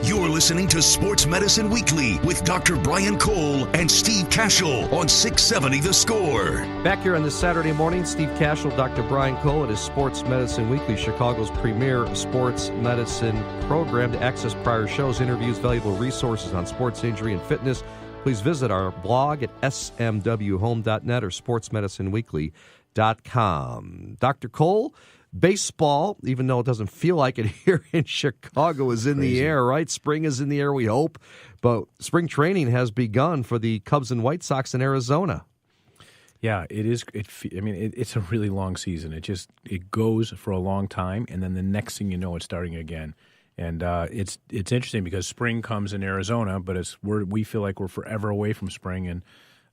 You're listening to Sports Medicine Weekly with Dr. Brian Cole and Steve Kashul on 670 The Score. Back here on this Saturday morning, Steve Kashul, Dr. Brian Cole. It is Sports Medicine Weekly, Chicago's premier sports medicine program. To access prior shows, interviews, valuable resources on sports injury and fitness, please visit our blog at smwhome.net or sportsmedicineweekly.com. Dr. Cole, baseball, even though it doesn't feel like it here in Chicago, is in the air, right? Spring is in the air, we hope. But spring training has begun for the Cubs and White Sox in Arizona. Yeah, it is. It's a really long season. It goes for a long time, and then the next thing you know, it's starting again. And it's interesting because spring comes in Arizona, but we feel like we're forever away from spring, and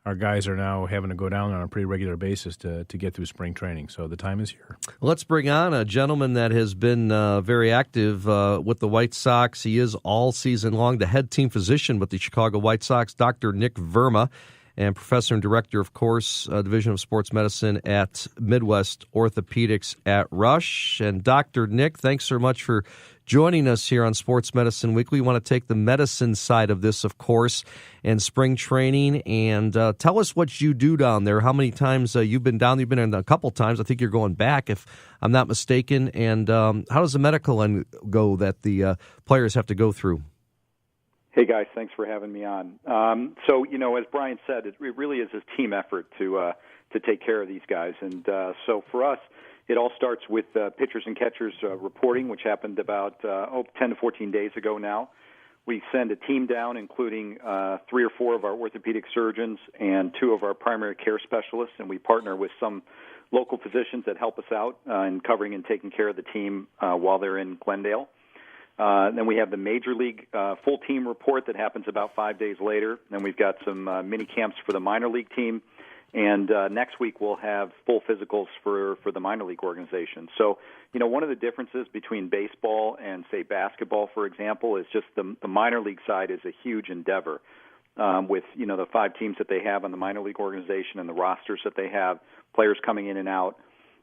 our guys are now having to go down on a pretty regular basis to get through spring training. So the time is here. Let's bring on a gentleman that has been very active with the White Sox. He is all season long the head team physician with the Chicago White Sox, Dr. Nik Verma, and professor and director, of course, Division of Sports Medicine at Midwest Orthopaedics at Rush. And Dr. Nik, thanks so much for joining us here on Sports Medicine Weekly. We want to take the medicine side of this, of course, and spring training. And tell us what you do down there. How many times you've been down? You've been in a couple times. I think you're going back, if I'm not mistaken. And how does the medical end go that the players have to go through? Hey, guys, thanks for having me on. So, as Brian said, it really is a team effort to take care of these guys. And so for us, it all starts with pitchers and catchers reporting, which happened about 10 to 14 days ago now. We send a team down, including 3 or 4 of our orthopedic surgeons and 2 of our primary care specialists, and we partner with some local physicians that help us out in covering and taking care of the team while they're in Glendale. Then we have the Major League full team report that happens about 5 days later. Then we've got some mini camps for the minor league team. And next week we'll have full physicals for the minor league organization. So, one of the differences between baseball and, say, basketball, for example, is just the minor league side is a huge endeavor with, the 5 teams that they have on the minor league organization and the rosters that they have, players coming in and out.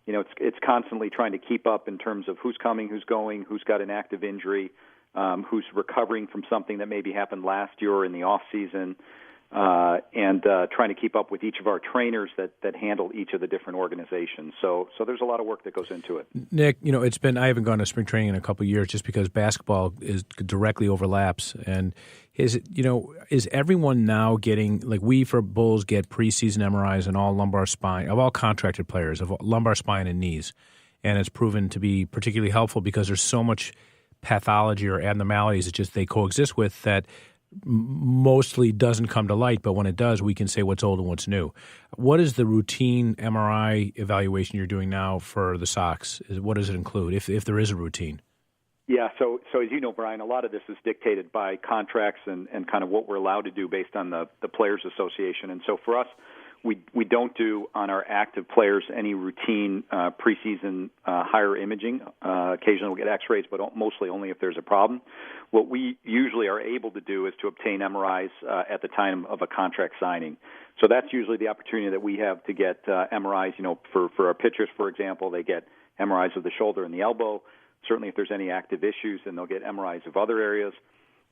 It's constantly trying to keep up in terms of who's coming, who's going, who's got an active injury, who's recovering from something that maybe happened last year or in the off season, and trying to keep up with each of our trainers that handle each of the different organizations. So there's a lot of work that goes into it. Nick, I haven't gone to spring training in a couple of years just because basketball directly overlaps. And is everyone now getting, like we for Bulls get preseason MRIs and all lumbar spine, of all contracted players, of lumbar spine and knees. And it's proven to be particularly helpful because there's so much pathology or abnormalities that just they coexist with that mostly doesn't come to light, but when it does, we can say what's old and what's new. What is the routine MRI evaluation you're doing now for the Sox? What does it include, if there is a routine? Yeah, so as you know, Brian, a lot of this is dictated by contracts and kind of what we're allowed to do based on the Players Association. And so for us, we don't do on our active players any routine preseason higher imaging. Occasionally we'll get x-rays, but mostly only if there's a problem. What we usually are able to do is to obtain MRIs at the time of a contract signing. So that's usually the opportunity that we have to get MRIs. For our pitchers, for example, they get MRIs of the shoulder and the elbow. Certainly if there's any active issues, then they'll get MRIs of other areas.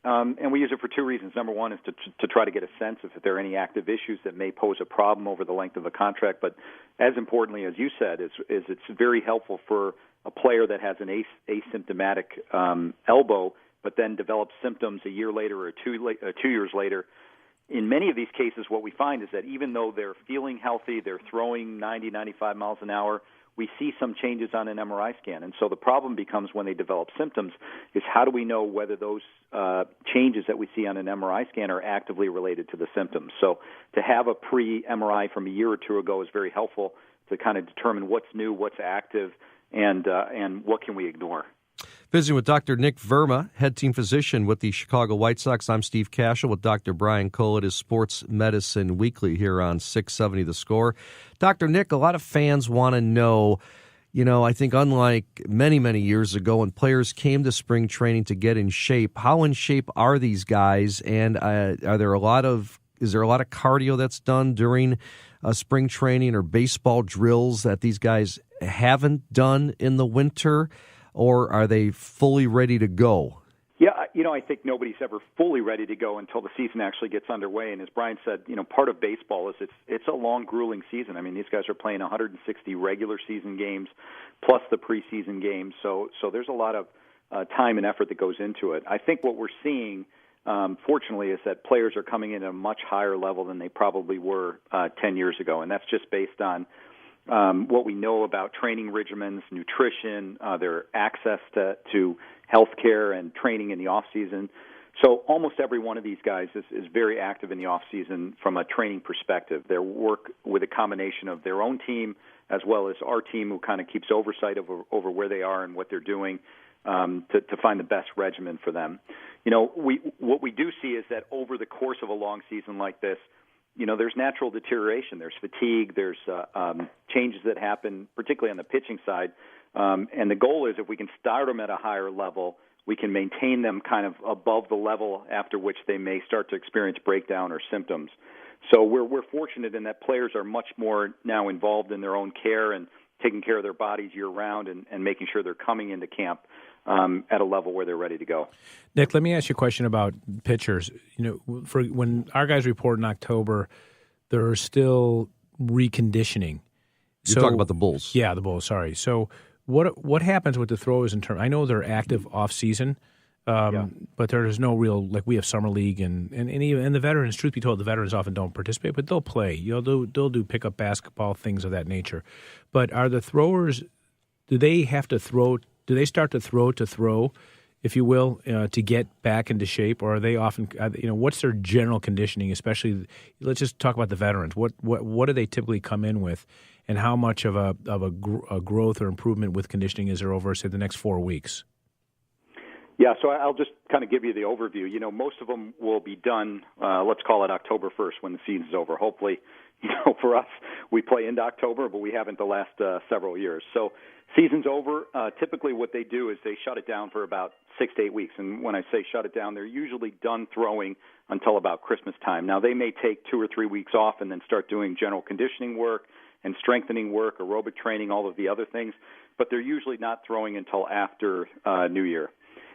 And we use it for 2 reasons. Number one is to try to get a sense if there are any active issues that may pose a problem over the length of a contract. But as importantly, as you said, is it's very helpful for a player that has an asymptomatic elbow, but then develops symptoms a year later or 2 years later. In many of these cases, what we find is that even though they're feeling healthy, they're throwing 90, 95 miles an hour, we see some changes on an MRI scan. And so the problem becomes when they develop symptoms is how do we know whether those changes that we see on an MRI scan are actively related to the symptoms. So to have a pre-MRI from a year or 2 ago is very helpful to kind of determine what's new, what's active, and what can we ignore. Visiting with Dr. Nik Verma, head team physician with the Chicago White Sox. I'm Steve Kashul with Dr. Brian Cole. It is Sports Medicine Weekly here on 670 The Score. Dr. Nik, a lot of fans want to know, I think unlike many, many years ago when players came to spring training to get in shape, how in shape are these guys? And is there a lot of cardio that's done during spring training or baseball drills that these guys haven't done in the winter? Or are they fully ready to go? Yeah, I think nobody's ever fully ready to go until the season actually gets underway. And as Brian said, part of baseball is it's a long, grueling season. I mean, these guys are playing 160 regular season games plus the preseason games. So there's a lot of time and effort that goes into it. I think what we're seeing, fortunately, is that players are coming in at a much higher level than they probably were 10 years ago. And that's just based on what we know about training regimens, nutrition, their access to health care and training in the off season. So almost every one of these guys is very active in the off season from a training perspective. They work with a combination of their own team as well as our team, who kind of keeps oversight over where they are and what they're doing to find the best regimen for them. What we do see is that over the course of a long season like this, there's natural deterioration. There's fatigue. There's changes that happen, particularly on the pitching side. And the goal is if we can start them at a higher level, we can maintain them kind of above the level after which they may start to experience breakdown or symptoms. So we're fortunate in that players are much more now involved in their own care and taking care of their bodies year-round and making sure they're coming into camp at a level where they're ready to go. Nick, let me ask you a question about pitchers. For when our guys report in October, they're still reconditioning. You're talking about the Bulls. Yeah, the Bulls, sorry. So what happens with the throwers in terms? I know they're active off-season, but there's no real, like we have summer league and the veterans, truth be told, the veterans often don't participate, but they'll play. They'll do pickup basketball, things of that nature. But are the throwers, do they have to throw? Do they start to throw, if you will, to get back into shape, or are they often, what's their general conditioning? Especially, let's just talk about the veterans. What do they typically come in with, and how much of a growth or improvement with conditioning is there over, say, the next 4 weeks? Yeah, so I'll just kind of give you the overview. Most of them will be done, let's call it October 1st when the season's over. Hopefully, for us, we play into October, but we haven't the last several years. So season's over. Typically what they do is they shut it down for about 6 to 8 weeks. And when I say shut it down, they're usually done throwing until about Christmas time. Now, they may take 2 or 3 weeks off and then start doing general conditioning work and strengthening work, aerobic training, all of the other things, but they're usually not throwing until after New Year.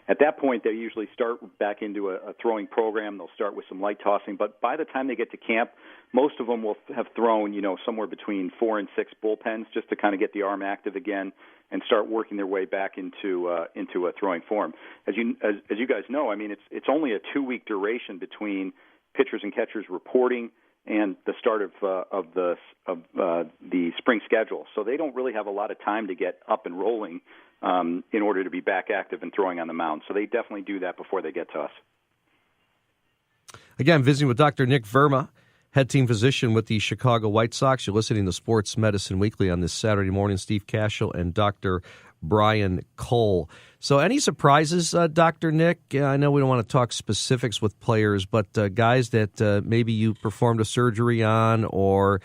At that point, they usually start back into a throwing program. They'll start with some light tossing, but by the time they get to camp, most of them will have thrown, somewhere between 4 and 6 bullpens just to kind of get the arm active again and start working their way back into a throwing form. As you guys know, I mean, it's only a 2-week duration between pitchers and catchers reporting and the start of the spring schedule. So they don't really have a lot of time to get up and rolling in order to be back active and throwing on the mound. So they definitely do that before they get to us. Again, visiting with Dr. Nik Verma, head team physician with the Chicago White Sox. You're listening to Sports Medicine Weekly on this Saturday morning. Steve Kashul and Dr. Brian Cole. So any surprises, Dr. Nick? I know we don't want to talk specifics with players, but guys that maybe you performed a surgery on, or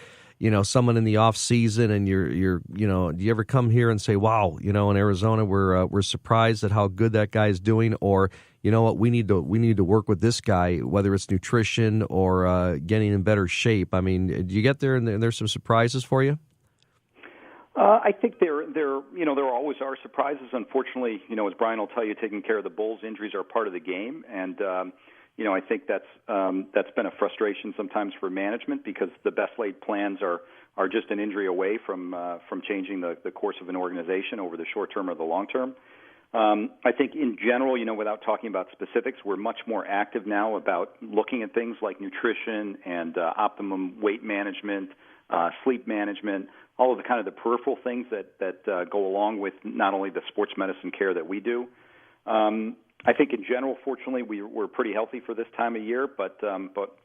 someone in the off season, and you're do you ever come here and say, wow, in Arizona we're surprised at how good that guy is doing, or what, we need to work with this guy, whether it's nutrition or getting in better shape. I mean, do you get there and there's some surprises for you? I think there always are surprises. Unfortunately, as Brian will tell you, taking care of the Bulls, injuries are part of the game, and I think that's been a frustration sometimes for management, because the best laid plans are just an injury away from changing the course of an organization over the short term or the long term. I think in general, without talking about specifics, we're much more active now about looking at things like nutrition and optimum weight management, sleep management, all of the kind of the peripheral things that go along with not only the sports medicine care that we do. I think in general, fortunately, we're pretty healthy for this time of year, but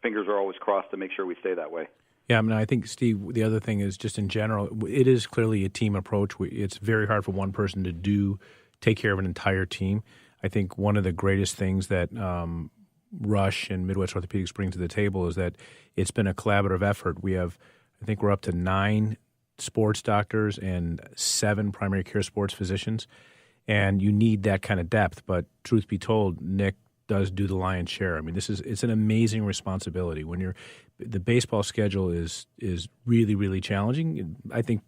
fingers are always crossed to make sure we stay that way. Yeah, I mean, I think, Steve, the other thing is just in general, it is clearly a team approach. It's very hard for one person to take care of an entire team. I think one of the greatest things that Rush and Midwest Orthopaedics bring to the table is that it's been a collaborative effort. I think we're up to 9 sports doctors and 7 primary care sports physicians, and you need that kind of depth. But truth be told, Nick does do the lion's share. I mean, it's an amazing responsibility. When the baseball schedule is really, really challenging. I think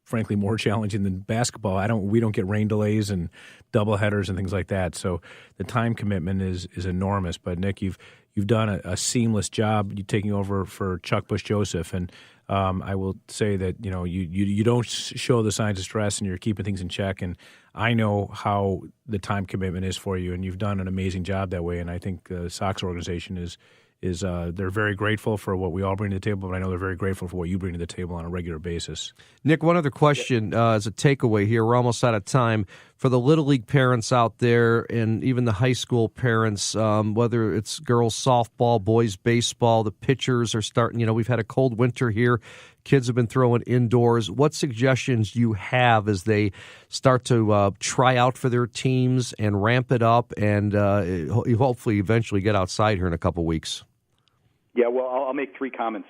frankly more challenging than basketball. We don't get rain delays and double headers and things like that. So the time commitment is enormous. But Nick, you've done a seamless job. You taking over for Chuck Bush Joseph, and I will say that you don't show the signs of stress, and you're keeping things in check. And I know how the time commitment is for you, and you've done an amazing job that way. And I think the Sox organization is they're very grateful for what we all bring to the table, but I know they're very grateful for what you bring to the table on a regular basis. Nick, one other question as a takeaway here. We're almost out of time. For the Little League parents out there and even the high school parents, whether it's girls softball, boys baseball, the pitchers are starting, we've had a cold winter here. Kids have been throwing indoors. What suggestions do you have as they start to try out for their teams and ramp it up and hopefully eventually get outside here in a couple weeks? Yeah, well, I'll make three comments,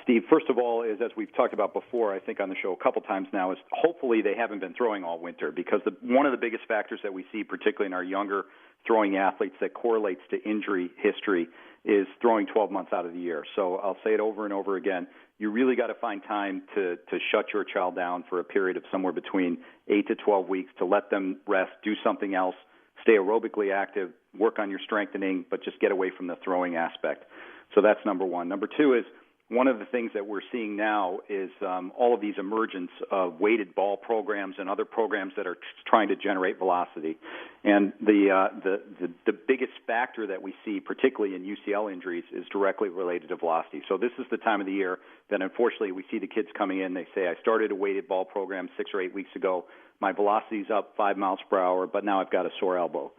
Steve. First of all, is as we've talked about before, I think on the show a couple times now, is hopefully they haven't been throwing all winter, because one of the biggest factors that we see, particularly in our younger throwing athletes, that correlates to injury history is throwing 12 months out of the year. So I'll say it over and over again. You really got to find time to shut your child down for a period of somewhere between 8 to 12 weeks to let them rest, do something else, stay aerobically active, work on your strengthening, but just get away from the throwing aspect. So that's number one. Number two is one of the things that we're seeing now is all of these emergence of weighted ball programs and other programs that are trying to generate velocity. And the biggest factor that we see, particularly in UCL injuries, is directly related to velocity. So this is the time of the year that unfortunately we see the kids coming in. They say, I started a weighted ball program 6 or 8 weeks ago. My velocity's up 5 miles per hour, but now I've got a sore elbow.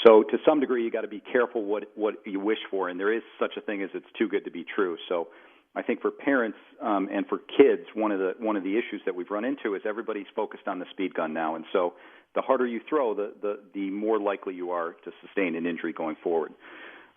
So to some degree, you got to be careful what you wish for, and there is such a thing as it's too good to be true. So I think for parents and for kids, one of the issues that we've run into is everybody's focused on the speed gun now, and so the harder you throw, the more likely you are to sustain an injury going forward.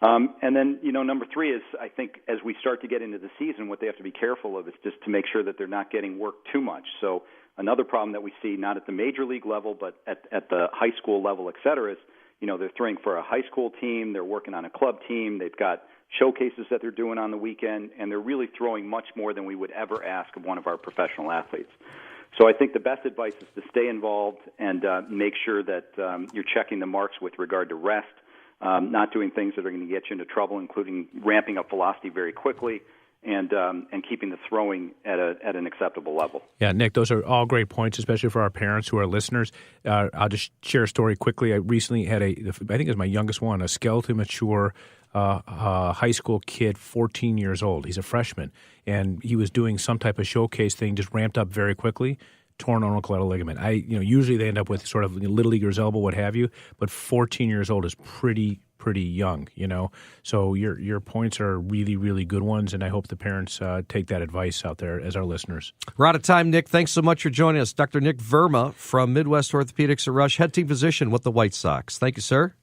And then, number three is, I think as we start to get into the season, what they have to be careful of is just to make sure that they're not getting worked too much. So another problem that we see, not at the major league level, but at the high school level, et cetera, is, they're throwing for a high school team, they're working on a club team, they've got showcases that they're doing on the weekend, and they're really throwing much more than we would ever ask of one of our professional athletes. So I think the best advice is to stay involved and make sure that you're checking the marks with regard to rest, not doing things that are going to get you into trouble, including ramping up velocity very quickly, and keeping the throwing at an acceptable level. Yeah, Nick, those are all great points, especially for our parents who are listeners. I'll just share a story quickly. I recently had I think it was my youngest one, a skeleton mature high school kid, 14 years old. He's a freshman, and he was doing some type of showcase thing, just ramped up very quickly. Torn ulnar ligament. Usually they end up with sort of little leaguer's elbow, what have you, but 14 years old is pretty young, So your points are really, really good ones, and I hope the parents take that advice out there as our listeners. We're out of time, Nick. Thanks so much for joining us. Dr. Nik Verma from Midwest Orthopaedics at Rush, head team physician with the White Sox. Thank you, sir.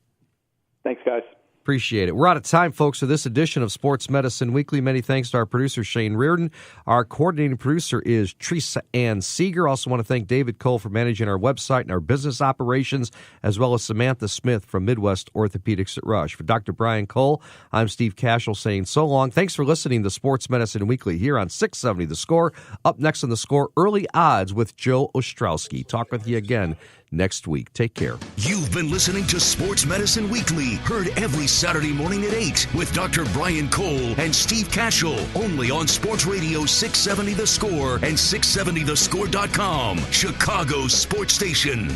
Thanks, guys. Appreciate it. We're out of time, folks, for this edition of Sports Medicine Weekly. Many thanks to our producer, Shane Reardon. Our coordinating producer is Teresa Ann Seeger. Also want to thank David Cole for managing our website and our business operations, as well as Samantha Smith from Midwest Orthopaedics at Rush. For Dr. Brian Cole, I'm Steve Kashul saying so long. Thanks for listening to Sports Medicine Weekly here on 670 The Score. Up next on The Score, Early Odds with Joe Ostrowski. Talk with you again next week. Take care. You've been listening to Sports Medicine Weekly, heard every Saturday morning at 8 with Dr. Brian Cole and Steve Kashul, only on Sports Radio 670 The Score and 670thescore.com, Chicago's sports station.